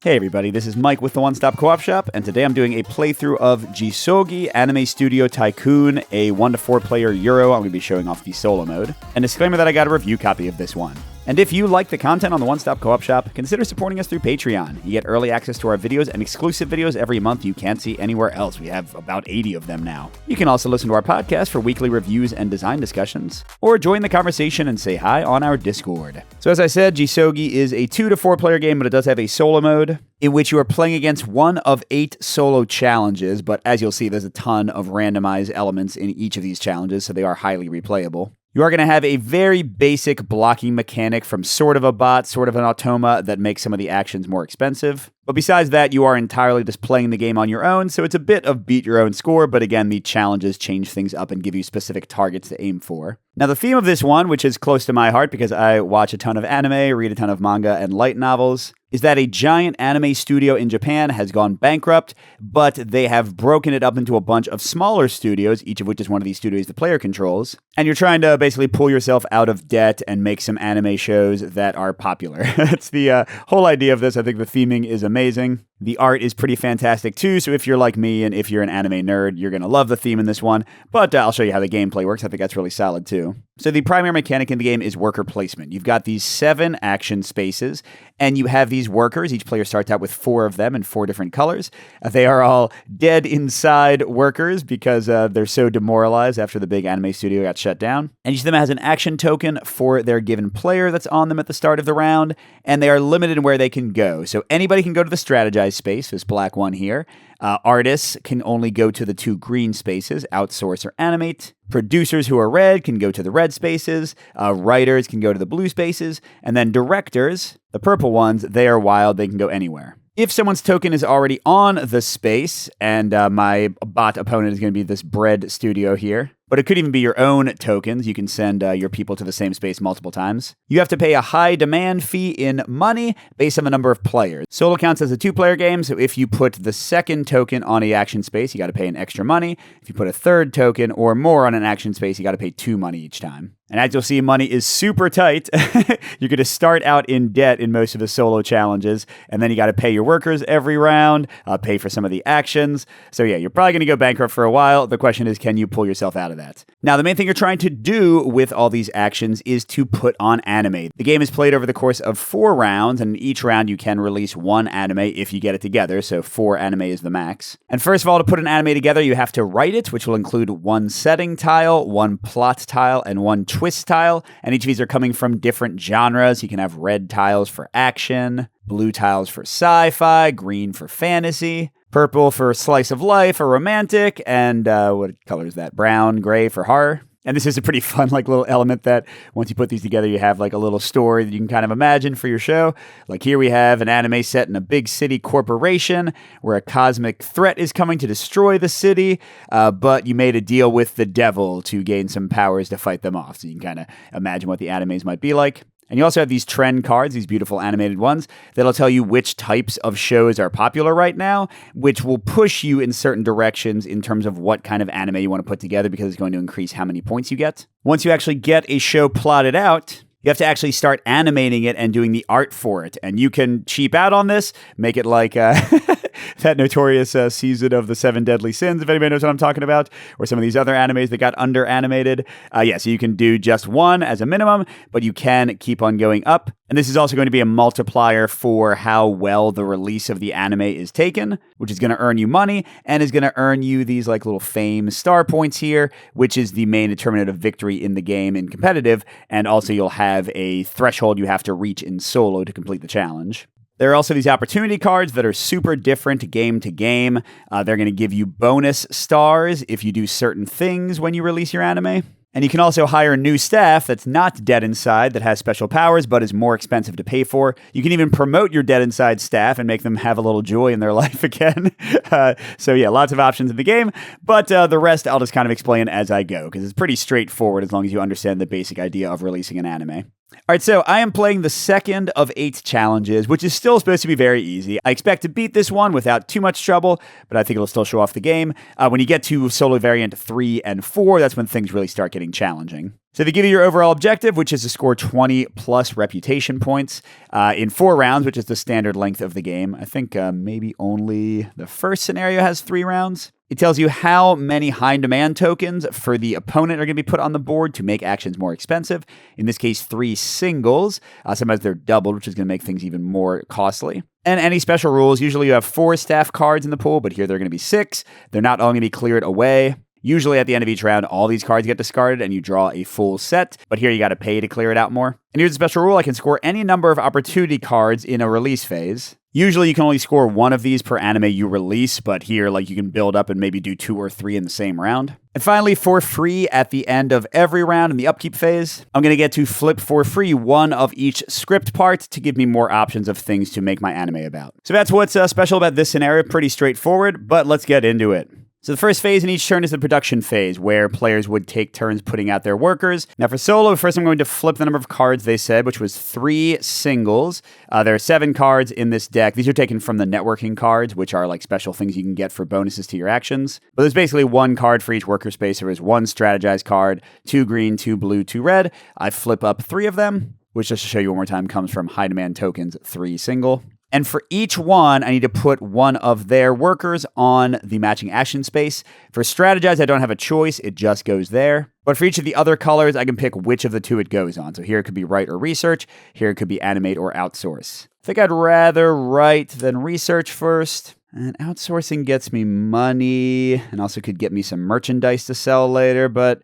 Hey everybody, this is Mike with the One Stop Co-op Shop, and today I'm doing a playthrough of Jisogi Anime Studio Tycoon, a 1 to 4 player Euro. I'm going to be showing off the solo mode. And disclaimer that I got a review copy of this one. And if you like the content on the One Stop Co-op Shop, consider supporting us through Patreon. You get early access to our videos and exclusive videos every month you can't see anywhere else. We have about 80 of them now. You can also listen to our podcast for weekly reviews and design discussions, or join the conversation and say hi on our Discord. So as I said, Jisogi is a 2 to 4 player game, but it does have a solo mode in which you are playing against one of 8 solo challenges, but as you'll see, there's a ton of randomized elements in each of these challenges, so they are highly replayable. You are going to have a very basic blocking mechanic from sort of a bot, sort of an automa that makes some of the actions more expensive. But besides that, you are entirely just playing the game on your own, so it's a bit of beat your own score, but again, the challenges change things up and give you specific targets to aim for. Now, the theme of this one, which is close to my heart because I watch a ton of anime, read a ton of manga and light novels, is that a giant anime studio in Japan has gone bankrupt, but they have broken it up into a bunch of smaller studios, each of which is one of these studios the player controls, and you're trying to basically pull yourself out of debt and make some anime shows that are popular. That's the whole idea of this. I think the theming is amazing. The art is pretty fantastic too, so if you're like me and if you're an anime nerd, you're going to love the theme in this one, but I'll show you how the gameplay works. I think that's really solid too. So the primary mechanic in the game is worker placement. You've got these 7 action spaces, and you have these workers. Each player starts out with 4 of them in 4 different colors. They are all dead inside workers because they're so demoralized after the big anime studio got shut down. And each of them has an action token for their given player that's on them at the start of the round, and they are limited in where they can go. So anybody can go to the strategize space, this black one here. Artists can only go to the 2 green spaces, outsource or animate. Producers who are red can go to the red spaces. Writers can go to the blue spaces. And then directors, the purple ones, they are wild. They can go anywhere. If someone's token is already on the space, and my bot opponent is going to be this bread studio here, but it could even be your own tokens. You can send your people to the same space multiple times. You have to pay a high demand fee in money based on the number of players. Solo counts as a 2-player game, so if you put the second token on an action space, you got to pay an extra money. If you put a third token or more on an action space, you got to pay 2 money each time. And as you'll see, money is super tight. You're going to start out in debt in most of the solo challenges, and then you got to pay your workers every round, pay for some of the actions. So yeah, you're probably going to go bankrupt for a while. The question is, can you pull yourself out of that? Now, the main thing you're trying to do with all these actions is to put on anime. The game is played over the course of 4 rounds, and in each round you can release 1 anime if you get it together, so 4 anime is the max. And first of all, to put an anime together, you have to write it, which will include 1 setting tile, 1 plot tile, and 1 twist tile, and each of these are coming from different genres. You can have red tiles for action, blue tiles for sci-fi, green for fantasy, purple for slice of life or romantic, and what color is that? Brown, gray for horror. And this is a pretty fun little element that once you put these together, you have a little story that you can kind of imagine for your show. Like here we have an anime set in a big city corporation where a cosmic threat is coming to destroy the city, but you made a deal with the devil to gain some powers to fight them off. So you can kind of imagine what the animes might be like. And you also have these trend cards, these beautiful animated ones, that'll tell you which types of shows are popular right now, which will push you in certain directions in terms of what kind of anime you want to put together because it's going to increase how many points you get. Once you actually get a show plotted out, you have to actually start animating it and doing the art for it. And you can cheap out on this, make it like that notorious season of the 7 Deadly Sins, if anybody knows what I'm talking about, or some of these other animes that got under-animated. So you can do just 1 as a minimum, but you can keep on going up. And this is also going to be a multiplier for how well the release of the anime is taken, which is going to earn you money and is going to earn you these little fame star points here, which is the main determinant of victory in the game in competitive. And also you'll have a threshold you have to reach in solo to complete the challenge. There are also these opportunity cards that are super different game to game. They're going to give you bonus stars if you do certain things when you release your anime. And you can also hire new staff that's not dead inside, that has special powers, but is more expensive to pay for. You can even promote your dead inside staff and make them have a little joy in their life again. So yeah, lots of options in the game, but the rest I'll just kind of explain as I go, because it's pretty straightforward as long as you understand the basic idea of releasing an anime. All right, so I am playing the second of 8 challenges, which is still supposed to be very easy. I expect to beat this one without too much trouble, but I think it'll still show off the game. When you get to solo variant 3 and 4, that's when things really start getting challenging. So they give you your overall objective, which is to score 20 plus reputation points in 4 rounds, which is the standard length of the game. I think maybe only the first scenario has 3 rounds. It tells you how many high demand tokens for the opponent are going to be put on the board to make actions more expensive. In this case, 3 singles. Sometimes they're doubled, which is going to make things even more costly. And any special rules, usually you have 4 staff cards in the pool, but here they're going to be 6. They're not all going to be cleared away. Usually at the end of each round, all these cards get discarded and you draw a full set, but here you got to pay to clear it out more. And here's a special rule. I can score any number of opportunity cards in a release phase. Usually you can only score 1 of these per anime you release, but here you can build up and maybe do 2 or 3 in the same round. And finally, for free at the end of every round in the upkeep phase, I'm going to get to flip for free 1 of each script part to give me more options of things to make my anime about. So that's what's special about this scenario. Pretty straightforward, but let's get into it. So the first phase in each turn is the production phase, where players would take turns putting out their workers. Now for solo, first I'm going to flip the number of cards they said, which was 3 singles. There are 7 cards in this deck. These are taken from the networking cards, which are like special things you can get for bonuses to your actions. But there's basically 1 card for each worker space. There is 1 strategize card, 2 green, 2 blue, 2 red. I flip up 3 of them, which just to show you one more time comes from high demand tokens, 3 single. And for each one, I need to put 1 of their workers on the matching action space. For strategize, I don't have a choice. It just goes there. But for each of the other colors, I can pick which of the 2 it goes on. So here it could be write or research. Here it could be animate or outsource. I think I'd rather write than research first. And outsourcing gets me money and also could get me some merchandise to sell later. But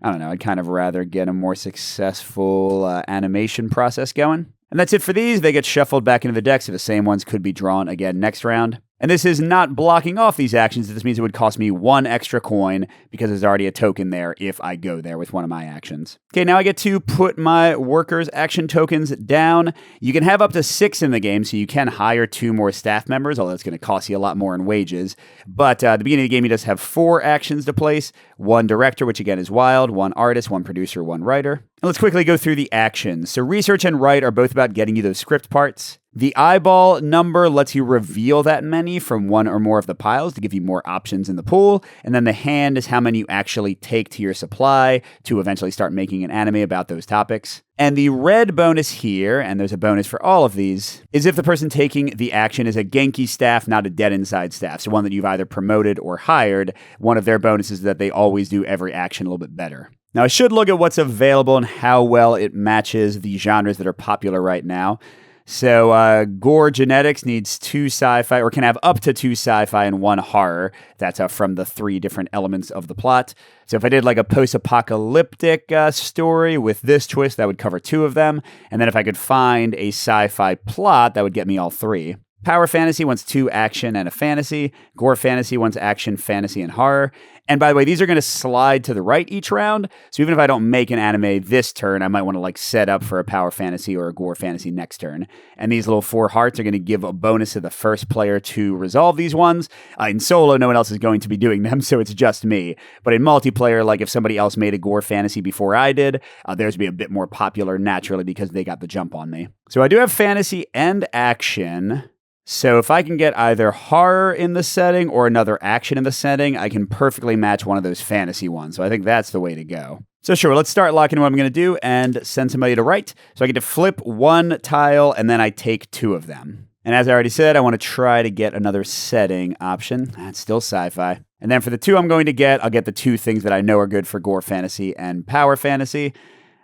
I don't know. I'd kind of rather get a more successful animation process going. And that's it for these. They get shuffled back into the deck, so the same ones could be drawn again next round. And this is not blocking off these actions. This means it would cost me 1 extra coin because there's already a token there if I go there with one of my actions. Okay, now I get to put my workers' action tokens down. You can have up to 6 in the game, so you can hire 2 more staff members, although it's going to cost you a lot more in wages. But at the beginning of the game, you just have 4 actions to place. 1 director, which again is wild, 1 artist, 1 producer, 1 writer. And let's quickly go through the actions. So research and write are both about getting you those script parts. The eyeball number lets you reveal that many from 1 or more of the piles to give you more options in the pool. And then the hand is how many you actually take to your supply to eventually start making an anime about those topics. And the red bonus here, and there's a bonus for all of these, is if the person taking the action is a Genki staff, not a dead inside staff. So one that you've either promoted or hired. One of their bonuses is that they always do every action a little bit better. Now, I should look at what's available and how well it matches the genres that are popular right now. So, Gore Genetics needs 2 sci-fi, or can have up to 2 sci-fi and 1 horror. That's from the 3 different elements of the plot. So if I did like a post-apocalyptic story with this twist, that would cover 2 of them. And then if I could find a sci-fi plot, that would get me all 3. Power Fantasy wants 2 action and a fantasy. Gore Fantasy wants action, fantasy, and horror. And by the way, these are going to slide to the right each round. So even if I don't make an anime this turn, I might want to set up for a Power Fantasy or a Gore Fantasy next turn. And these little 4 hearts are going to give a bonus to the first player to resolve these ones. In solo, no one else is going to be doing them, so it's just me. But in multiplayer, if somebody else made a Gore Fantasy before I did, theirs would be a bit more popular naturally because they got the jump on me. So I do have fantasy and action. So if I can get either horror in the setting or another action in the setting, I can perfectly match one of those fantasy ones. So I think that's the way to go. So sure, let's start locking what I'm going to do and send somebody to write. So I get to flip 1 tile and then I take 2 of them. And as I already said, I want to try to get another setting option. That's still sci-fi. And then for the 2 I'm going to get, I'll get the 2 things that I know are good for Gore Fantasy and Power Fantasy.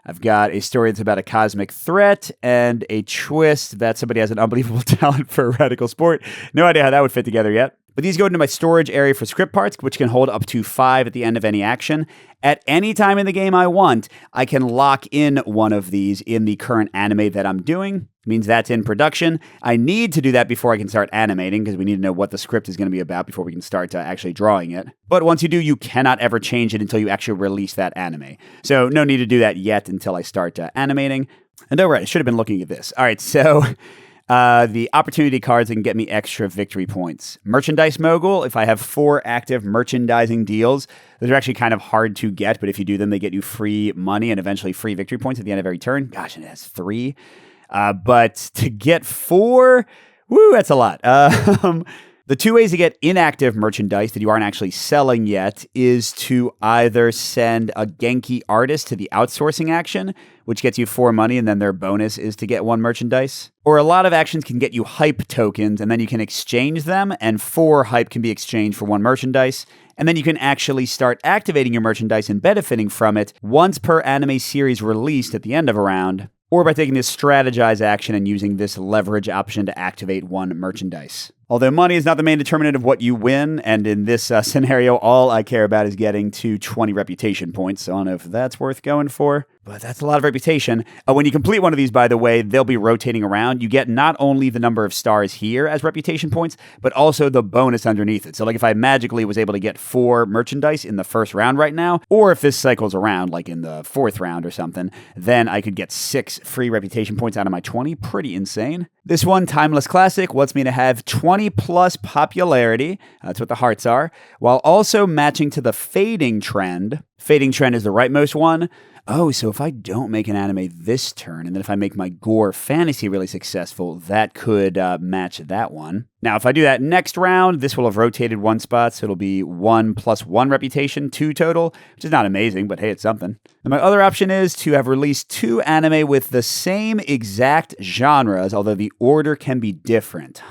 I've got a story that's about a cosmic threat and a twist that somebody has an unbelievable talent for a radical sport. No idea how that would fit together yet. But these go into my storage area for script parts, which can hold up to 5 at the end of any action. At any time in the game I want, I can lock in one of these in the current anime that I'm doing. It means that's in production. I need to do that before I can start animating because we need to know what the script is going to be about before we can start actually drawing it. But once you do, you cannot ever change it until you actually release that anime. So no need to do that yet until I start animating. And oh, right, I should have been looking at this. All right, so The opportunity cards that can get me extra victory points. Merchandise Mogul, if I have 4 active merchandising deals, those are actually kind of hard to get, but if you do them, they get you free money and eventually free victory points at the end of every turn. Gosh, and it has 3. But to get 4, woo, that's a lot. The 2 ways to get inactive merchandise that you aren't actually selling yet is to either send a Genki artist to the outsourcing action, which gets you 4 money, and then their bonus is to get 1 merchandise. Or a lot of actions can get you hype tokens, and then you can exchange them, and 4 hype can be exchanged for 1 merchandise. And then you can actually start activating your merchandise and benefiting from it once per anime series released at the end of a round, or by taking this strategize action and using this leverage option to activate 1 merchandise. Although money is not the main determinant of what you win, and in this scenario, all I care about is getting to 20 reputation points. So I don't know if that's worth going for, but that's a lot of reputation. When you complete one of these, by the way, they'll be rotating around. You get not only the number of stars here as reputation points, but also the bonus underneath it. So like if I magically was able to get 4 merchandise in the first round right now, or if this cycles around like in the 4th round or something, then I could get 6 free reputation points out of my 20. Pretty insane. This one, Timeless Classic, wants me to have 20 plus popularity, that's what the hearts are, while also matching to the fading trend. Fading trend is the rightmost one. Oh, so if I don't make an anime this turn, and then if I make my gore fantasy really successful, that could match that one. Now, if I do that next round, this will have rotated 1 spot, so it'll be 1 plus 1 reputation, 2 total, which is not amazing, but hey, it's something. And my other option is to have released 2 anime with the same exact genres, although the order can be different.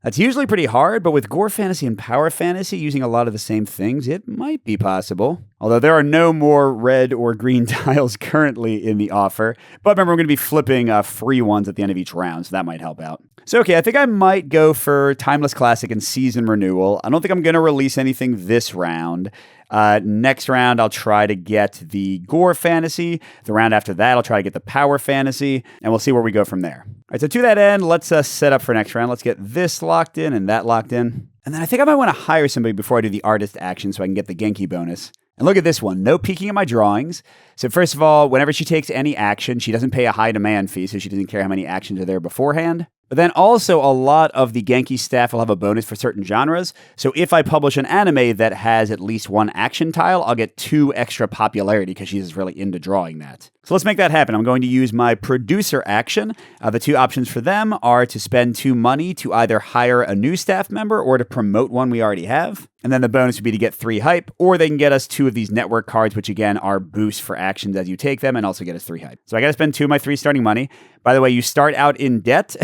That's usually pretty hard, but with gore fantasy and power fantasy using a lot of the same things, it might be possible. Although there are no more red or green tiles currently in the offer. But remember, I'm going to be flipping free ones at the end of each round, so that might help out. So, okay, I think I might go for Timeless Classic and Season Renewal. I don't think I'm going to release anything this round. Next round, I'll try to get the gore fantasy. The round after that, I'll try to get the power fantasy, and we'll see where we go from there. All right, so to that end, let's set up for next round. Let's get this locked in and that locked in. And then I think I might want to hire somebody before I do the artist action so I can get the Genki bonus. And look at this one, no peeking at my drawings. So first of all, whenever she takes any action, she doesn't pay a high demand fee, so she doesn't care how many actions are there beforehand. But then also a lot of the Genki staff will have a bonus for certain genres. So if I publish an anime that has at least 1 action tile, I'll get 2 extra popularity because she's really into drawing that. So let's make that happen. I'm going to use my producer action. The 2 options for them are to spend 2 money to either hire a new staff member or to promote one we already have. And then the bonus would be to get 3 hype, or they can get us 2 of these network cards, which again are boosts for actions as you take them, and also get us 3 hype. So I got to spend 2 of my 3 starting money. By the way, you start out in debt,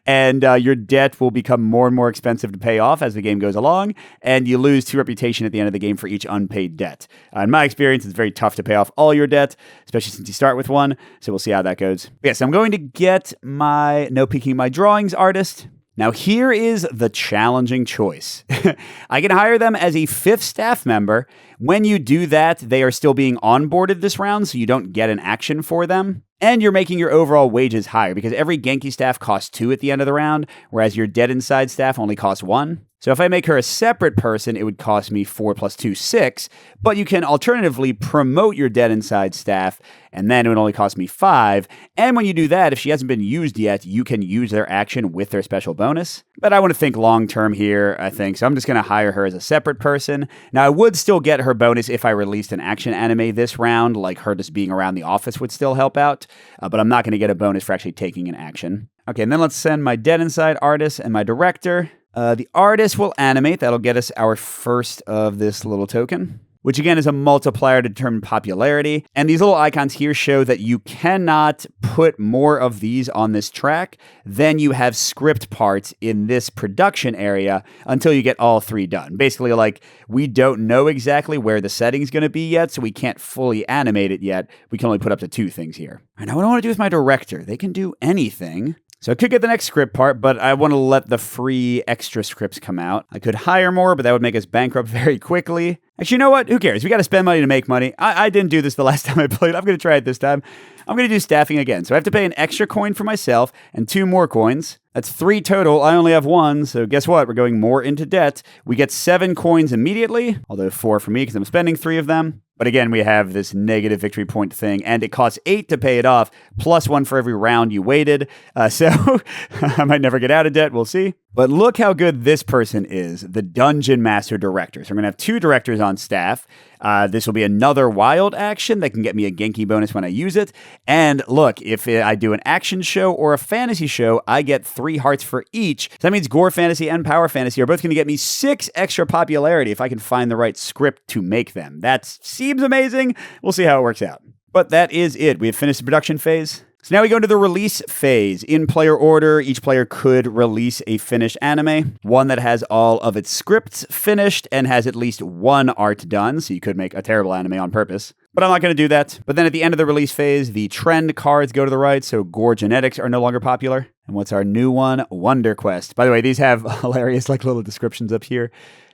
and your debt will become more and more expensive to pay off as the game goes along, and you lose 2 reputation at the end of the game for each unpaid debt. In my experience, it's very tough to pay off all your debt, especially since you start with 1, so we'll see how that goes. Yes, I'm going to get my No Peeking My Drawings artist. Now, here is the challenging choice. I can hire them as a 5th staff member. When you do that, they are still being onboarded this round, so you don't get an action for them. And you're making your overall wages higher because every Genki staff costs 2 at the end of the round, whereas your Dead Inside staff only costs 1. So if I make her a separate person, it would cost me 4 plus 2, 6. But you can alternatively promote your Dead Inside staff, and then it would only cost me 5. And when you do that, if she hasn't been used yet, you can use their action with their special bonus. But I want to think long-term here, I think. So I'm just going to hire her as a separate person. Now, I would still get her bonus if I released an action anime this round, like her just being around the office would still help out. But I'm not going to get a bonus for actually taking an action. Okay, and then let's send my Dead Inside artist and my director. The artist will animate. That'll get us our first of this little token, which again is a multiplier to determine popularity. And these little icons here show that you cannot put more of these on this track than you have script parts in this production area until you get all 3 done. Basically, like, we don't know exactly where the setting's going to be yet, so we can't fully animate it yet. We can only put up to 2 things here. All right, now what I want to do with my director, they can do anything. So I could get the next script part, but I want to let the free extra scripts come out. I could hire more, but that would make us bankrupt very quickly. Actually, you know what? Who cares? We got to spend money to make money. I didn't do this the last time I played. I'm going to try it this time. I'm going to do staffing again. So I have to pay an extra coin for myself and 2 more coins. That's 3 total. I only have 1. So guess what? We're going more into debt. We get 7 coins immediately, although 4 for me because I'm spending 3 of them. But again, we have this negative victory point thing, and it costs 8 to pay it off, plus 1 for every round you waited. So I might never get out of debt. We'll see. But look how good this person is, the Dungeon Master Director. So we're going to have 2 directors on staff. This will be another wild action that can get me a Genki bonus when I use it. And look, if I do an action show or a fantasy show, I get 3 hearts for each. So that means Gore Fantasy and Power Fantasy are both going to get me 6 extra popularity if I can find the right script to make them. That seems amazing. We'll see how it works out. But that is it. We have finished the production phase. So now we go into the release phase. In player order, each player could release a finished anime, one that has all of its scripts finished and has at least 1 art done, so you could make a terrible anime on purpose. But I'm not going to do that. But then at the end of the release phase, the trend cards go to the right, so Gore Genetics are no longer popular. And what's our new one? Wonder Quest. By the way, these have hilarious little descriptions up here.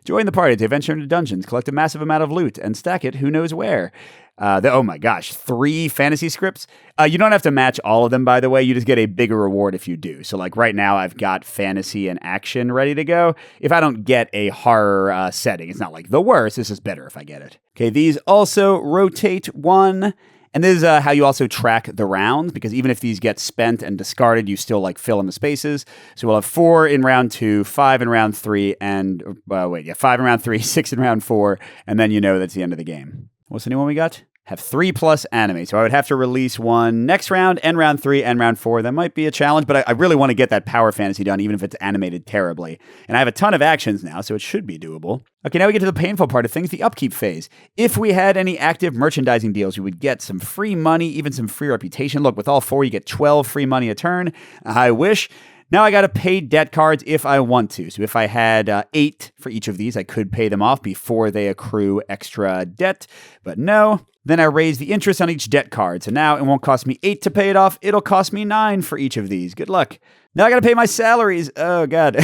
Join the party to adventure into dungeons, collect a massive amount of loot, and stack it who knows where. Oh my gosh, 3 fantasy scripts. You don't have to match all of them, by the way. You just get a bigger reward if you do. So like right now, I've got fantasy and action ready to go. If I don't get a horror setting, it's not like the worst. It's just better if I get it. Okay, these also rotate 1. And this is how you also track the rounds, because even if these get spent and discarded, you still fill in the spaces. So we'll have 4 in round 2, 5 in round 3, and 5 in round 3, 6 in round 4, and then you know that's the end of the game. What's the new one we got? Have 3+ anime. So I would have to release one next round, and round 3, and round 4. That might be a challenge, but I really want to get that Power Fantasy done, even if it's animated terribly. And I have a ton of actions now, so it should be doable. Okay, now we get to the painful part of things, the upkeep phase. If we had any active merchandising deals, we would get some free money, even some free reputation. Look, with all 4, you get 12 free money a turn. I wish. Now I got to pay debt cards if I want to. So if I had 8 for each of these, I could pay them off before they accrue extra debt. But no. Then I raise the interest on each debt card. So now it won't cost me 8 to pay it off. It'll cost me 9 for each of these. Good luck. Now I got to pay my salaries. Oh, God.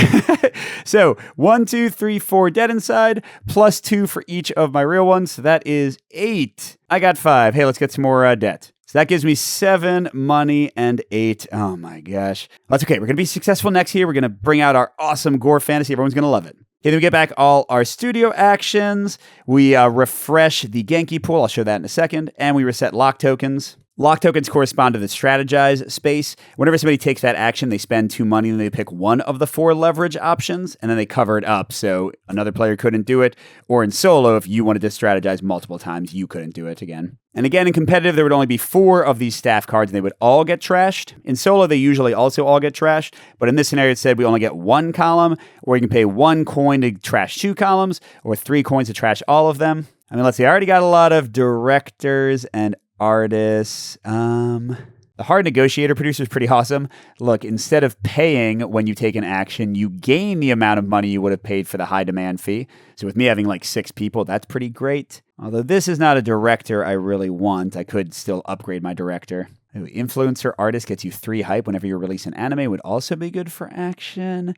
So 1, 2, 3, 4 debt inside, plus 2 for each of my real ones. So that is 8. I got 5. Hey, let's get some more debt. So that gives me 7 money and 8. Oh, my gosh. That's okay. We're going to be successful next year. We're going to bring out our awesome Gore Fantasy. Everyone's going to love it. Okay, then we get back all our studio actions. We refresh the Genki pool. I'll show that in a second. And we reset lock tokens. Lock tokens correspond to the strategize space. Whenever somebody takes that action, they spend 2 money and they pick one of the 4 leverage options, and then they cover it up so another player couldn't do it. Or in solo, if you wanted to strategize multiple times, you couldn't do it again. And again, in competitive, there would only be 4 of these staff cards, and they would all get trashed. In solo, they usually also all get trashed. But in this scenario, it said we only get 1 column, or you can pay 1 coin to trash 2 columns, or 3 coins to trash all of them. I mean, let's see. I already got a lot of directors and artists. The hard negotiator producer is pretty awesome. Look, instead of paying when you take an action, you gain the amount of money you would have paid for the high demand fee. So with me having 6 people, that's pretty great. Although this is not a director I really want, I could still upgrade my director. Ooh, influencer artist gets you 3 hype whenever you release an anime, would also be good for action.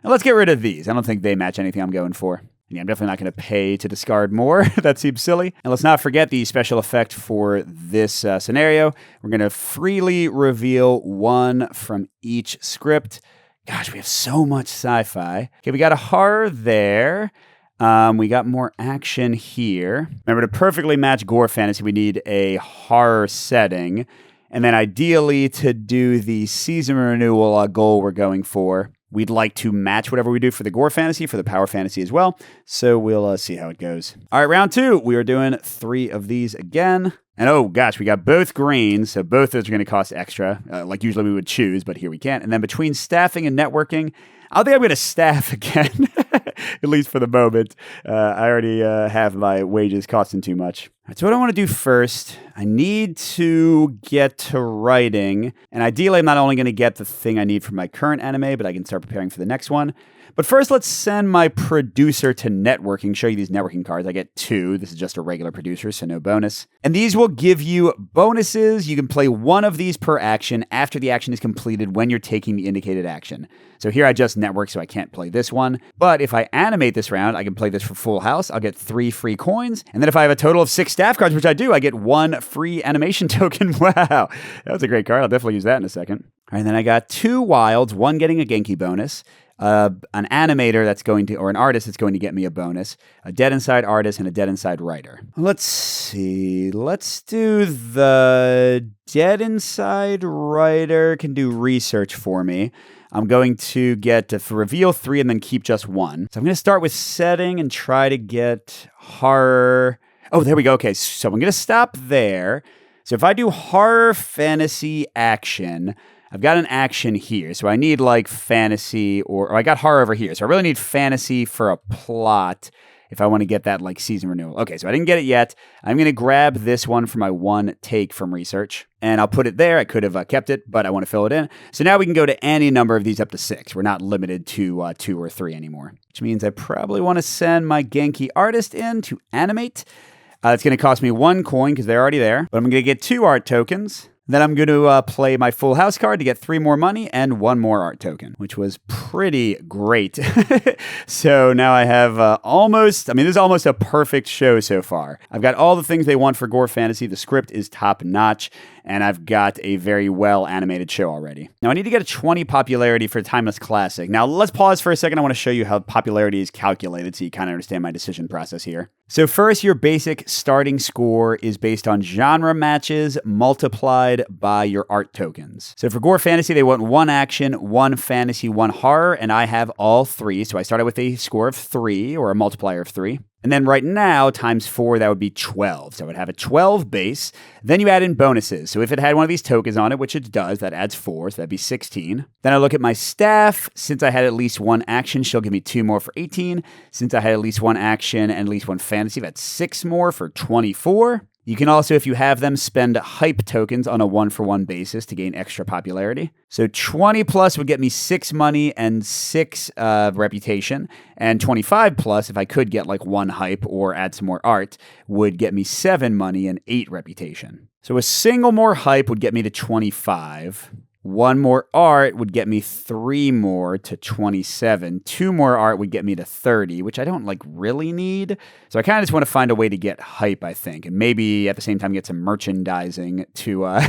And let's get rid of these. I don't think they match anything I'm going for. Yeah, I'm definitely not going to pay to discard more. That seems silly. And let's not forget the special effect for this scenario. We're going to freely reveal 1 from each script. Gosh, we have so much sci-fi. Okay, we got a horror there. We got more action here. Remember, to perfectly match Gore Fantasy, we need a horror setting. And then ideally, to do the season renewal goal we're going for, we'd like to match whatever we do for the Gore Fantasy, for the Power Fantasy as well. So we'll see how it goes. All right, round 2. We are doing 3 of these again. And oh gosh, we got both greens. So both those are going to cost extra, like usually we would choose, but here we can't. And then between staffing and networking, I think I'm going to staff again, at least for the moment. I already have my wages costing too much. Right, so what I want to do first, I need to get to writing. And ideally, I'm not only going to get the thing I need for my current anime, but I can start preparing for the next one. But first, let's send my producer to networking, show you these networking cards. I get 2. This is just a regular producer, so no bonus. And these will give you bonuses. You can play one of these per action after the action is completed when you're taking the indicated action. So here I just network, so I can't play this one. But if I animate this round, I can play this for full house. I'll get 3 free coins. And then if I have a total of 6 staff cards, which I do, I get 1 free animation token. Wow, that's a great card. I'll definitely use that in a second. All right, and then I got 2 wilds, one getting a Genki bonus. An animator that's going to, or an artist that's going to get me a bonus, a Dead Inside artist, and a Dead Inside writer. Let's see. Let's do the Dead Inside writer can do research for me. I'm going to get to reveal 3 and then keep just 1. So I'm going to start with setting and try to get horror. Oh, there we go. Okay, so I'm going to stop there. So if I do horror, fantasy, action, I've got an action here, so I need like fantasy, or I got horror over here, so I really need fantasy for a plot if I want to get that like season renewal. Okay, so I didn't get it yet. I'm going to grab this one for my 1 take from research, and I'll put it there. I could have kept it, but I want to fill it in. So now we can go to any number of these up to 6. We're not limited to 2 or 3 anymore, which means I probably want to send my Genki artist in to animate. It's going to cost me 1 coin because they're already there, but I'm going to get 2 art tokens. Then I'm going to play my full house card to get 3 more money and 1 more art token, which was pretty great. So now I have this is almost a perfect show so far. I've got all the things they want for gore fantasy. The script is top notch, and I've got a very well animated show already. Now I need to get a 20 popularity for Timeless Classic. Now let's pause for a second. I want to show you how popularity is calculated so you kind of understand my decision process here. So first, your basic starting score is based on genre matches multiplied by your art tokens. So for gore fantasy, they want 1 action, 1 fantasy, 1 horror, and I have all 3. So I started with a score of 3, or a multiplier of 3. And then right now, times 4, that would be 12. So I would have a 12 base. Then you add in bonuses. So if it had one of these tokens on it, which it does, that adds 4, so that'd be 16. Then I look at my staff. Since I had at least 1 action, she'll give me 2 more for 18. Since I had at least 1 action and at least 1 fantasy, that's 6 more for 24. You can also, if you have them, spend hype tokens on a 1-for-1 basis to gain extra popularity. So 20 plus would get me 6 money and 6 reputation, and 25 plus, if I could get like 1 hype or add some more art, would get me 7 money and 8 reputation. So a single more hype would get me to 25. 1 more art would get me 3 more to 27. 2 more art would get me to 30, which I don't like really need. So I kind of just want to find a way to get hype, I think, and maybe at the same time get some merchandising to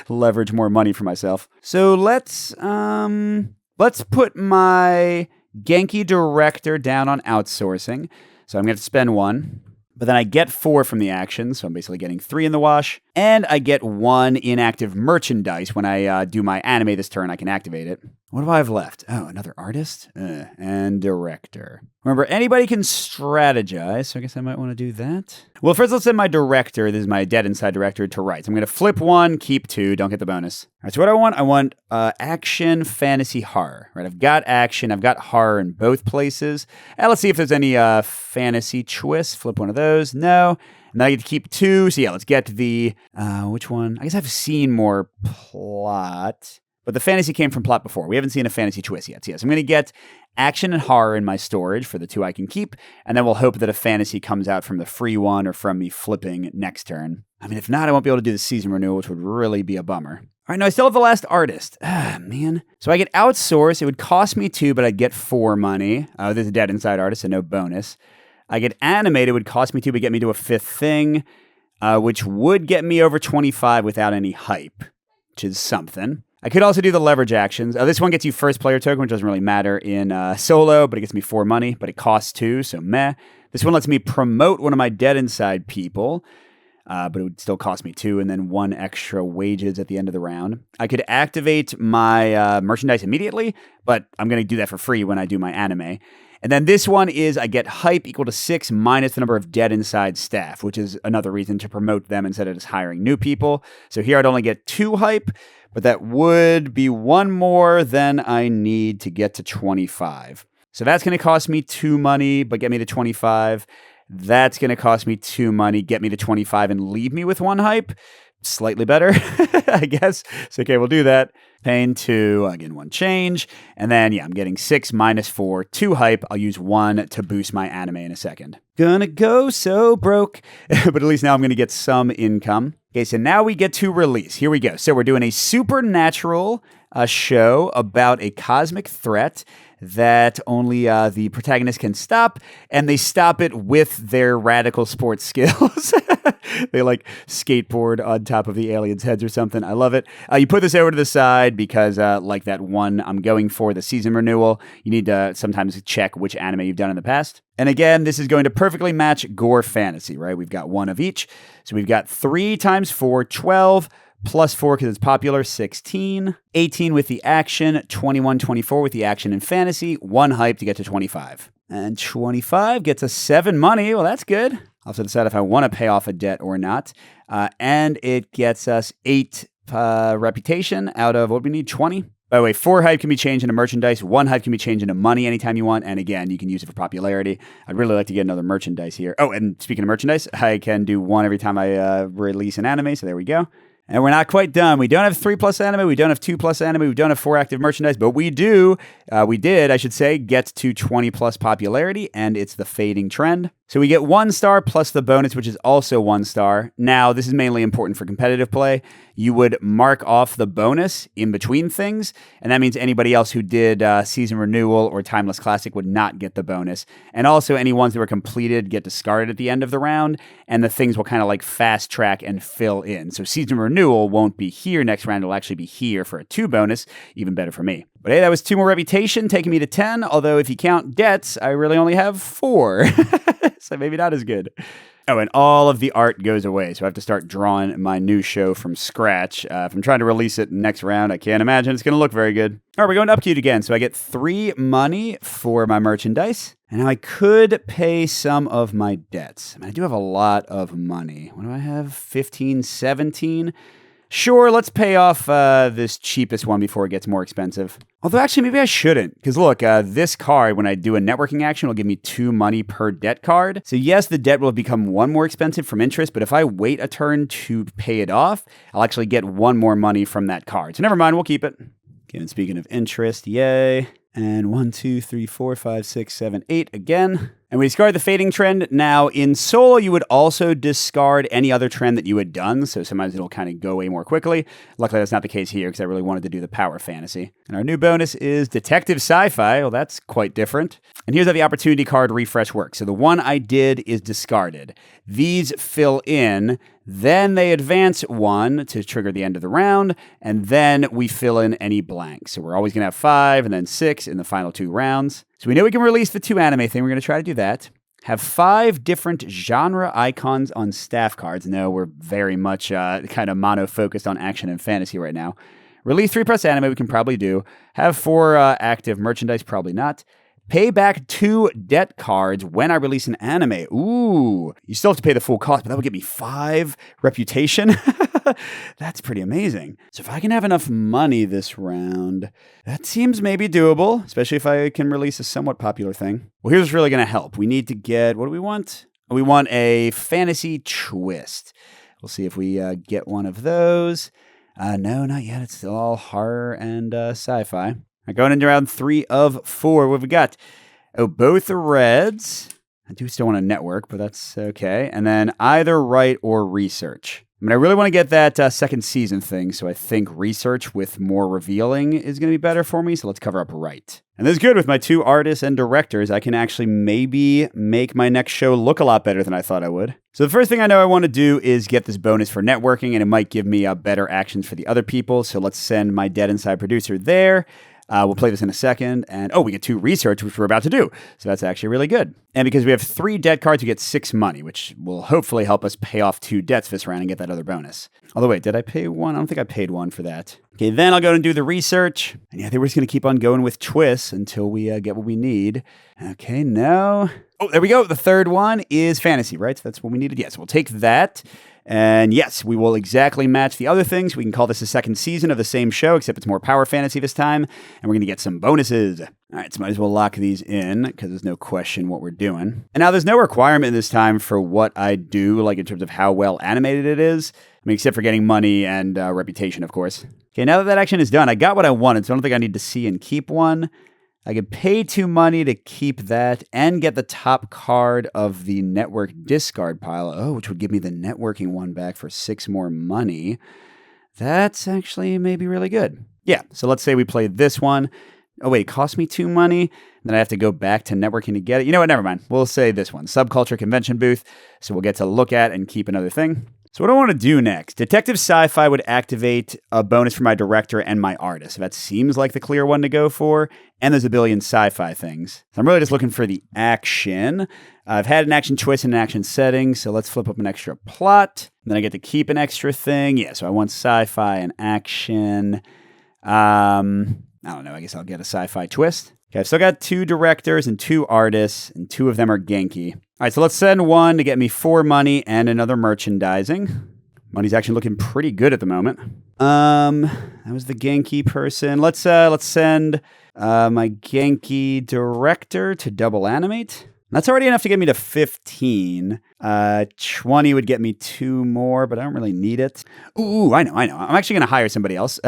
leverage more money for myself. So let's put my Genki director down on outsourcing. So I'm going to spend 1. But then I get 4 from the action, so I'm basically getting 3 in the wash. And I get 1 inactive merchandise. When I do my anime this turn, I can activate it. What do I have left? Oh, another artist? And director. Remember, anybody can strategize, so I guess I might want to do that. Well, first let's send my director, this is my Dead Inside director, to write. So I'm going to flip 1, keep 2, don't get the bonus. All right, so what I want action, fantasy, horror. Right, I've got action, I've got horror in both places. And let's see if there's any fantasy twists. Flip 1 of those, no. And then I get to keep 2, so yeah, let's get the, which one? I guess I've seen more plot. But the fantasy came from plot before. We haven't seen a fantasy twist yet. So yes, I'm going to get action and horror in my storage for the 2 I can keep, and then we'll hope that a fantasy comes out from the free one or from me flipping next turn. I mean, if not, I won't be able to do the season renewal, which would really be a bummer. All right, no, I still have the last artist. Man. So I get outsource. It would cost me 2, but I'd get 4 money. There's a Dead Inside artist, so no bonus. I get animated. It would cost me 2, but get me to a 5th thing, which would get me over 25 without any hype, which is something. I could also do the leverage actions. This one gets you first player token, which doesn't really matter in solo, but it gets me 4 money, but it costs 2, so meh. This one lets me promote one of my Dead Inside people, but it would still cost me 2, and then 1 extra wages at the end of the round. I could activate my merchandise immediately, but I'm going to do that for free when I do my anime. And then this one is I get hype equal to 6 minus the number of Dead Inside staff, which is another reason to promote them instead of just hiring new people. So here I'd only get 2 hype, but that would be 1 more than I need to get to 25. So that's going to cost me 2 money, but get me to 25. That's going to cost me 2 money, get me to 25, and leave me with 1 hype. Slightly better, I guess. So, okay, we'll do that. Paying 2, again, 1 change. And then, yeah, I'm getting 6 minus 4, 2 hype. I'll use 1 to boost my anime in a second. Gonna go so broke, but at least now I'm going to get some income. Okay, so now we get to release. Here we go. So we're doing a supernatural show about a cosmic threat that only the protagonist can stop, and they stop it with their radical sports skills. They like skateboard on top of the aliens' heads or something. I love it. You put this over to the side because like that one I'm going for, the season renewal, you need to sometimes check which anime you've done in the past. And again, this is going to perfectly match Gore Fantasy, right? We've got 1 of each. So we've got 3 times 4, 12, plus 4 because it's popular, 16, 18 with the action, 21, 24 with the action and fantasy, 1 hype to get to 25. And 25 gets us 7 money. Well, that's good. I'll have to decide if I want to pay off a debt or not. And it gets us 8 reputation out of, what do we need, 20? By the way, 4 hype can be changed into merchandise. 1 hype can be changed into money anytime you want. And again, you can use it for popularity. I'd really like to get another merchandise here. Oh, and speaking of merchandise, I can do 1 every time I release an anime. So there we go. And we're not quite done. We don't have 3+ anime. We don't have 2+ anime. We don't have 4 active merchandise. But we did, I should say, get to 20+ popularity. And it's the fading trend. So we get 1 star plus the bonus, which is also 1 star. Now, this is mainly important for competitive play. You would mark off the bonus in between things, and that means anybody else who did Season Renewal or Timeless Classic would not get the bonus. And also, any ones that were completed get discarded at the end of the round, and the things will kind of like fast track and fill in. So Season Renewal won't be here next round. It'll actually be here for a 2 bonus, even better for me. But hey, that was 2 more reputation, taking me to 10, although if you count debts, I really only have 4. So maybe not as good. Oh, and all of the art goes away, so I have to start drawing my new show from scratch. If I'm trying to release it next round, I can't imagine it's going to look very good. All right, we're going to upkeep again, so I get 3 money for my merchandise. And now I could pay some of my debts. I mean, I do have a lot of money. What do I have? 15, 17? Sure, let's pay off this cheapest one before it gets more expensive. Although, actually, maybe I shouldn't. Because look, this card, when I do a networking action, will give me 2 money per debt card. So yes, the debt will have become 1 more expensive from interest, but if I wait a turn to pay it off, I'll actually get 1 more money from that card. So never mind, we'll keep it. Okay, and speaking of interest, yay. And 1, 2, 3, 4, 5, 6, 7, 8 again. And we discard the fading trend. Now, in solo, you would also discard any other trend that you had done, so sometimes it'll kind of go away more quickly. Luckily, that's not the case here, because I really wanted to do the power fantasy. And our new bonus is Detective Sci-Fi. Well, that's quite different. And here's how the opportunity card refresh works. So the one I did is discarded. These fill in, then they advance 1 to trigger the end of the round, and then we fill in any blanks. So we're always going to have 5 and then 6 in the final 2 rounds. So we know we can release the 2 anime thing. We're going to try to do that. Have 5 different genre icons on staff cards. No, we're very much kind of mono-focused on action and fantasy right now. Release 3+ anime, we can probably do. Have 4 active merchandise, probably not. Pay back 2 debt cards when I release an anime. Ooh, you still have to pay the full cost, but that would get me 5 reputation. That's pretty amazing. So if I can have enough money this round, that seems maybe doable, especially if I can release a somewhat popular thing. Well, here's what's really going to help. We need to get, what do we want? We want a fantasy twist. We'll see if we get one of those. No, not yet. It's still all horror and sci-fi. All right, going into round 3 of 4. What have we got? Oh, both are reds. I do still want a network, but that's okay. And then either write or research. I mean, I really want to get that second season thing, so I think research with more revealing is going to be better for me, so let's cover up right. And this is good with my 2 artists and directors. I can actually maybe make my next show look a lot better than I thought I would. So the first thing I know I want to do is get this bonus for networking, and it might give me better actions for the other people, so let's send my Dead Inside producer there. We'll play this in a second. And, we get 2 research, which we're about to do. So that's actually really good. And because we have 3 debt cards, we get 6 money, which will hopefully help us pay off 2 debts this round and get that other bonus. Although, wait, did I pay 1? I don't think I paid 1 for that. Okay, then I'll go and do the research. And yeah, I think we're just going to keep on going with twists until we get what we need. Okay, no. Oh, there we go. The third one is fantasy, right? So that's what we needed. Yes, we'll take that. And yes, we will exactly match the other things. We can call this a second season of the same show, except it's more power fantasy this time. And we're going to get some bonuses. All right, so might as well lock these in because there's no question what we're doing. And now there's no requirement this time for what I do, like in terms of how well animated it is. I mean, except for getting money and reputation, of course. Okay, now that that action is done, I got what I wanted, so I don't think I need to see and keep one. I could pay 2 money to keep that and get the top card of the network discard pile. Oh, which would give me the networking one back for 6 more money. That's actually maybe really good. Yeah, so let's say we play this one. Oh, wait, it cost me 2 money. Then I have to go back to networking to get it. You know what? Never mind. We'll say this one. Subculture Convention Booth. So we'll get to look at and keep another thing. So what do I want to do next? Detective Sci-Fi would activate a bonus for my director and my artist. So that seems like the clear one to go for. And there's a billion sci-fi things. So I'm really just looking for the action. I've had an action twist and an action setting. So let's flip up an extra plot. Then I get to keep an extra thing. Yeah, so I want sci-fi and action. I don't know. I guess I'll get a sci-fi twist. Okay, I've still got 2 directors and 2 artists, and 2 of them are Genki. All right, so let's send one to get me 4 money and another merchandising. Money's actually looking pretty good at the moment. That was the Genki person. Let's send my Genki director to double animate. That's already enough to get me to 15. 20 would get me 2 more, but I don't really need it. Ooh, I know. I'm actually going to hire somebody else.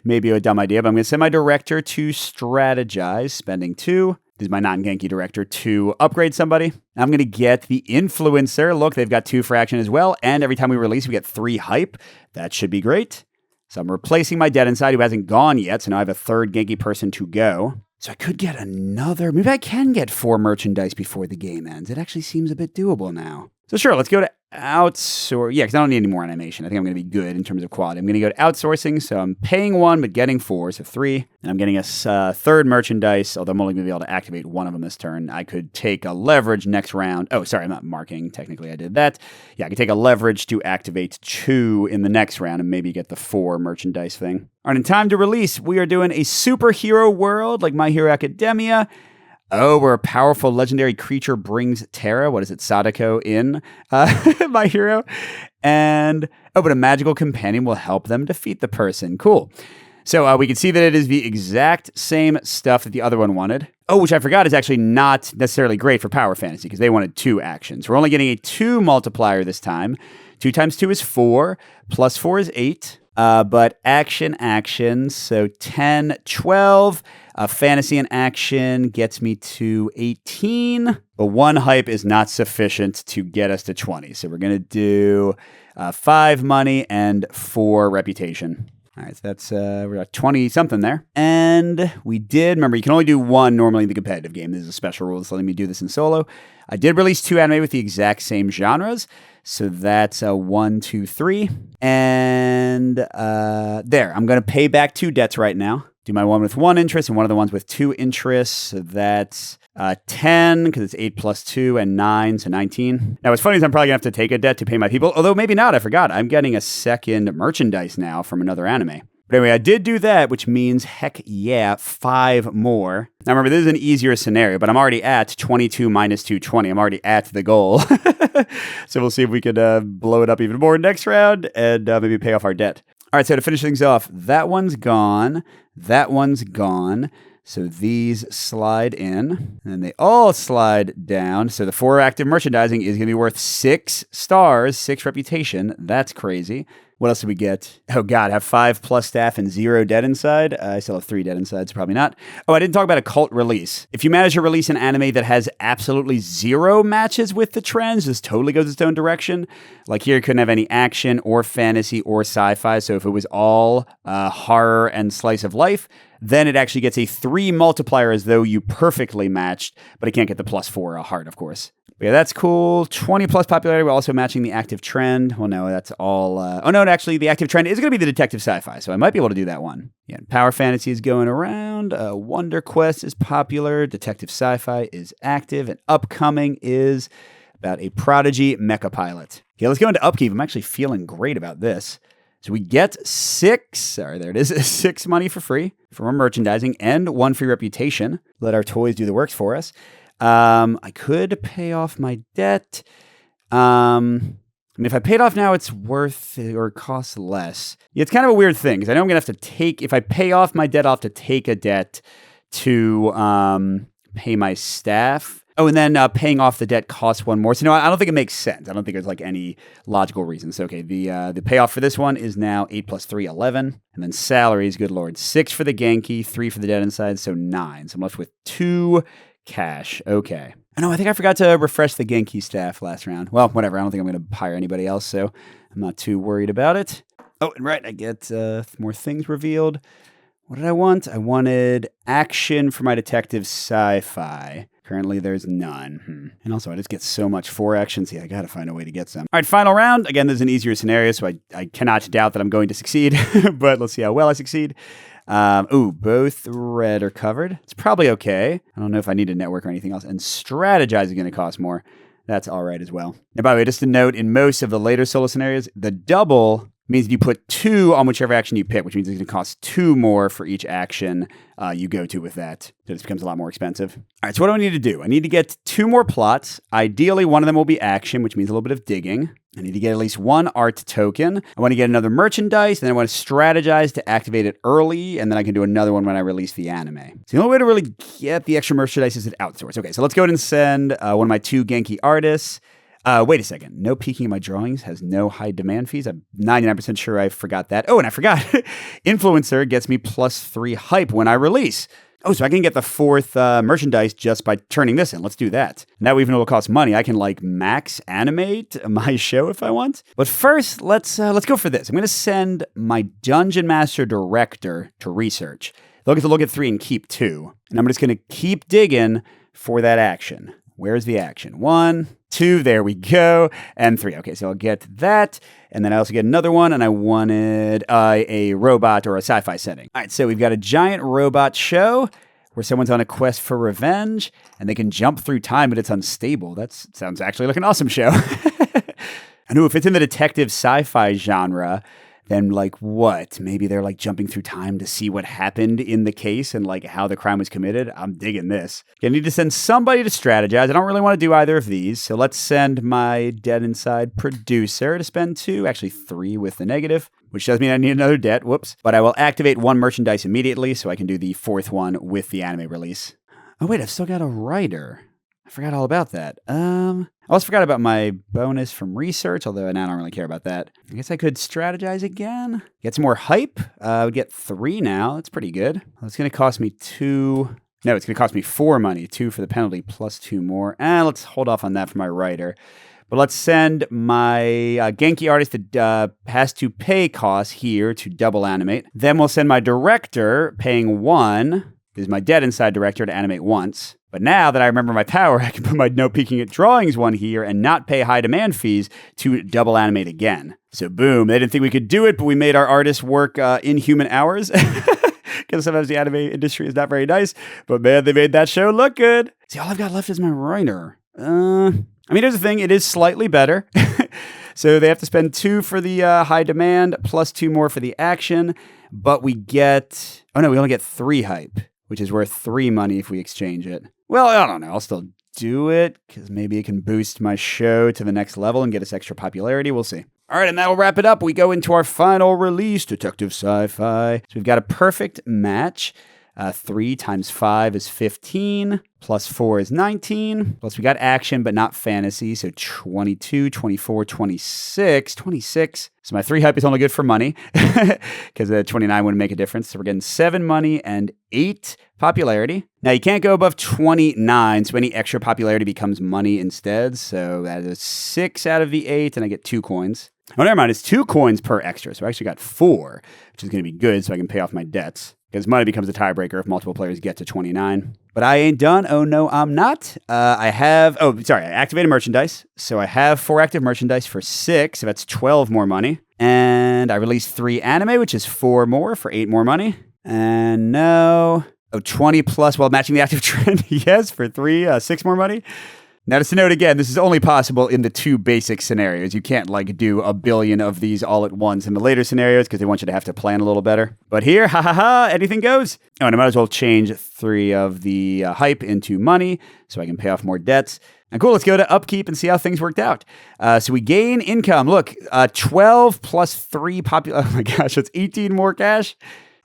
Maybe a dumb idea, but I'm going to send my director to strategize, spending 2. This is my non-Genki director to upgrade somebody. I'm going to get the influencer. Look, they've got 2 for action as well. And every time we release, we get 3 hype. That should be great. So I'm replacing my dead inside who hasn't gone yet. So now I have a 3rd Genki person to go. So I could get another. Maybe I can get 4 merchandise before the game ends. It actually seems a bit doable now. So sure, let's go to outsource. Yeah, because I don't need any more animation. I think I'm going to be good in terms of quality. I'm going to go to outsourcing. So I'm paying 1, but getting 4, so 3. And I'm getting a 3rd merchandise, although I'm only going to be able to activate 1 of them this turn. I could take a leverage next round. Oh, sorry, I'm not marking. Technically, I did that. Yeah, I could take a leverage to activate 2 in the next round and maybe get the 4 merchandise thing. All right, in time to release, we are doing a superhero world like My Hero Academia. Oh, where a powerful legendary creature brings terror. What is it? Sadako in My Hero. And, but a magical companion will help them defeat the person. Cool. So we can see that it is the exact same stuff that the other one wanted. Oh, which I forgot is actually not necessarily great for power fantasy because they wanted 2 actions. We're only getting a 2 multiplier this time. 2 times 2 is 4. Plus 4 is 8. But action, so 10, 12. Fantasy and action gets me to 18. But 1 hype is not sufficient to get us to 20. So we're going to do 5 money and 4 reputation. All right, so that's we're at 20-something there. And we did, remember, you can only do 1 normally in the competitive game. This is a special rule that's letting me do this in solo. I did release 2 anime with the exact same genres. So that's 1, 2, 3. And there, I'm going to pay back 2 debts right now. Do my one with 1 interest and one of the ones with 2 interests. So that's 10, because it's 8 plus 2, and 9, so 19. Now, what's funny is I'm probably going to have to take a debt to pay my people, although maybe not, I forgot. I'm getting a 2nd merchandise now from another anime. But anyway, I did do that, which means, heck yeah, 5 more. Now, remember, this is an easier scenario, but I'm already at 22 minus 220. I'm already at the goal. So we'll see if we could blow it up even more next round and maybe pay off our debt. All right, so to finish things off, that one's gone. That one's gone. So these slide in, and they all slide down. So the 4 active merchandising is going to be worth 6 stars, 6 reputation. That's crazy. What else did we get? Oh, God, I have 5 plus staff and 0 dead inside. I still have 3 dead inside, so probably not. Oh, I didn't talk about a cult release. If you manage to release an anime that has absolutely 0 matches with the trends, this totally goes its own direction. Like here, it couldn't have any action or fantasy or sci-fi. So if it was all horror and slice of life, then it actually gets a 3 multiplier as though you perfectly matched, but it can't get the plus 4 heart, of course. But yeah, that's cool. 20 plus popularity. We're also matching the active trend. Well, no, that's all. Oh, no, actually, the active trend is going to be the detective sci-fi, so I might be able to do that one. Yeah, power fantasy is going around. Wonder Quest is popular. Detective sci-fi is active. And upcoming is about a prodigy mecha pilot. Okay, let's go into upkeep. I'm actually feeling great about this. So we get 6, sorry, there it is, 6 money for free from our merchandising and 1 free reputation. Let our toys do the works for us. I could pay off my debt. I mean, if I paid off now, it's worth it or costs less. Yeah, it's kind of a weird thing because I know I'm going to have to take, if I pay off my debt, I'll have to take a debt to pay my staff. Oh, and then paying off the debt costs one more. So no, I don't think it makes sense. I don't think there's like any logical reason. So okay, the payoff for this one is now 8 plus 3, 11. And then salaries, good lord, 6 for the Genki, 3 for the debt inside, so 9. So I'm left with 2 cash. Okay. I know, I think I forgot to refresh the Genki staff last round. Well, whatever. I don't think I'm going to hire anybody else, so I'm not too worried about it. Oh, and right, I get more things revealed. What did I want? I wanted action for my detective sci-fi. Currently, there's none. And also, I just get so much 4 actions. Yeah, I got to find a way to get some. All right, final round. Again, there's an easier scenario, so I cannot doubt that I'm going to succeed. But let's see how well I succeed. Both red are covered. It's probably okay. I don't know if I need a network or anything else. And strategize is going to cost more. That's all right as well. Now, by the way, just a note, in most of the later solo scenarios, the double means you put 2 on whichever action you pick, which means it's going to cost 2 more for each action you go to with that. So this becomes a lot more expensive. All right, so what do I need to do? I need to get 2 more plots. Ideally, one of them will be action, which means a little bit of digging. I need to get at least 1 art token. I want to get another merchandise, and then I want to strategize to activate it early, and then I can do another one when I release the anime. So the only way to really get the extra merchandise is to outsource. Okay, so let's go ahead and send one of my 2 Genki artists. Wait a second. No peeking at my drawings has no high demand fees. I'm 99% sure I forgot that. Oh, and I forgot. Influencer gets me plus 3 hype when I release. Oh, so I can get the 4th merchandise just by turning this in. Let's do that. Now, even though it costs money, I can like max animate my show if I want. But first, let's go for this. I'm going to send my Dungeon Master Director to research. They'll get to look at 3 and keep 2. And I'm just going to keep digging for that action. Where's the action? 1, 2, there we go, and 3. Okay, so I'll get that, and then I also get another one, and I wanted a robot or a sci-fi setting. All right, so we've got a giant robot show where someone's on a quest for revenge, and they can jump through time, but it's unstable. That sounds actually like an awesome show. I know if it's in the detective sci-fi genre, then like what? Maybe they're like jumping through time to see what happened in the case and like how the crime was committed. I'm digging this. I need to send somebody to strategize. I don't really want to do either of these. So let's send my dead inside producer to spend 2, actually 3 with the negative, which does mean I need another debt. Whoops. But I will activate 1 merchandise immediately so I can do the 4th one with the anime release. Oh wait, I've still got a writer. I forgot all about that. I also forgot about my bonus from research, although now I don't really care about that. I guess I could strategize again. Get some more hype. I would get 3 now. That's pretty good. Well, it's going to cost me 2. No, it's going to cost me 4 money. 2 for the penalty plus 2 more. Let's hold off on that for my writer. But let's send my Genki artist that has to pay costs here to double animate. Then we'll send my director paying 1. This is my dead inside director to animate once. But now that I remember my power, I can put my no peeking at drawings one here and not pay high demand fees to double animate again. So boom, they didn't think we could do it, but we made our artists work inhuman hours. Because sometimes the anime industry is not very nice. But man, they made that show look good. See, all I've got left is my writer. I mean, here's the thing. It is slightly better. So they have to spend 2 for the high demand, plus 2 more for the action. But we get... Oh no, we only get 3 hype, which is worth 3 money if we exchange it. Well, I don't know. I'll still do it because maybe it can boost my show to the next level and get us extra popularity. We'll see. All right, and that'll wrap it up. We go into our final release, Detective Sci-Fi. So we've got a perfect match. 3 times 5 is 15, plus 4 is 19. Plus we got action, but not fantasy. So 22, 24, 26. 26. So my 3 hype is only good for money because the 29 wouldn't make a difference. So we're getting 7 money and 8 popularity. Now you can't go above 29, so any extra popularity becomes money instead. So that is 6 out of the 8, and I get 2 coins. Oh, never mind. It's 2 coins per extra. So I actually got 4, which is going to be good so I can pay off my debts. Because money becomes a tiebreaker if multiple players get to 29. But I ain't done. Oh, no, I'm not. I activated merchandise. So I have 4 active merchandise for 6. So that's 12 more money. And I released 3 anime, which is 4 more for 8 more money. And no. 20 plus while matching the active trend. Yes, for 6 more money. Now, just to note again, this is only possible in the 2 basic scenarios. You can't like do a billion of these all at once in the later scenarios because they want you to have to plan a little better. But here, anything goes. Oh, and I might as well change 3 of the hype into money so I can pay off more debts. And cool, let's go to upkeep and see how things worked out. So we gain income. Look, 12 plus 3 oh my gosh, that's 18 more cash.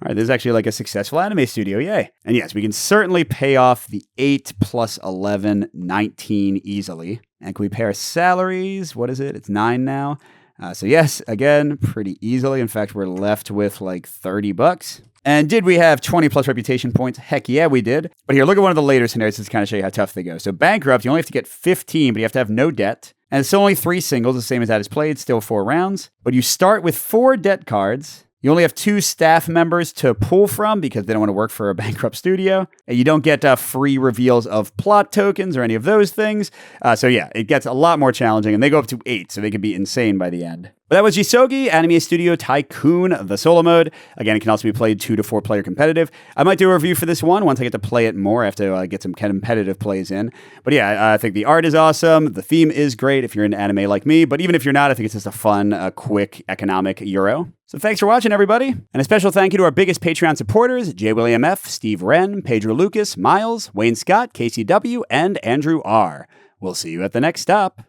All right, this is actually like a successful anime studio, yay. And yes, we can certainly pay off the 8 plus 11, 19 easily. And can we pay our salaries? What is it? It's 9 now. So yes, again, pretty easily. In fact, we're left with like $30. And did we have 20 plus reputation points? Heck yeah, we did. But here, look at one of the later scenarios to kind of show you how tough they go. So bankrupt, you only have to get 15, but you have to have no debt. And it's only 3 singles, the same as that is played, still 4 rounds. But you start with 4 debt cards. You only have 2 staff members to pull from because they don't want to work for a bankrupt studio. And you don't get free reveals of plot tokens or any of those things. So yeah, it gets a lot more challenging, and they go up to 8, so they can be insane by the end. But that was Jisogi, Anime Studio Tycoon, the solo mode. Again, it can also be played 2 to 4 player competitive. I might do a review for this one once I get to play it more. I have to get some competitive plays in. But yeah, I think the art is awesome. The theme is great if you're into anime like me. But even if you're not, I think it's just a fun, quick, economic Euro. So thanks for watching, everybody. And a special thank you to our biggest Patreon supporters, J. William F., Steve Wren, Pedro Lucas, Miles, Wayne Scott, KCW, and Andrew R. We'll see you at the next stop.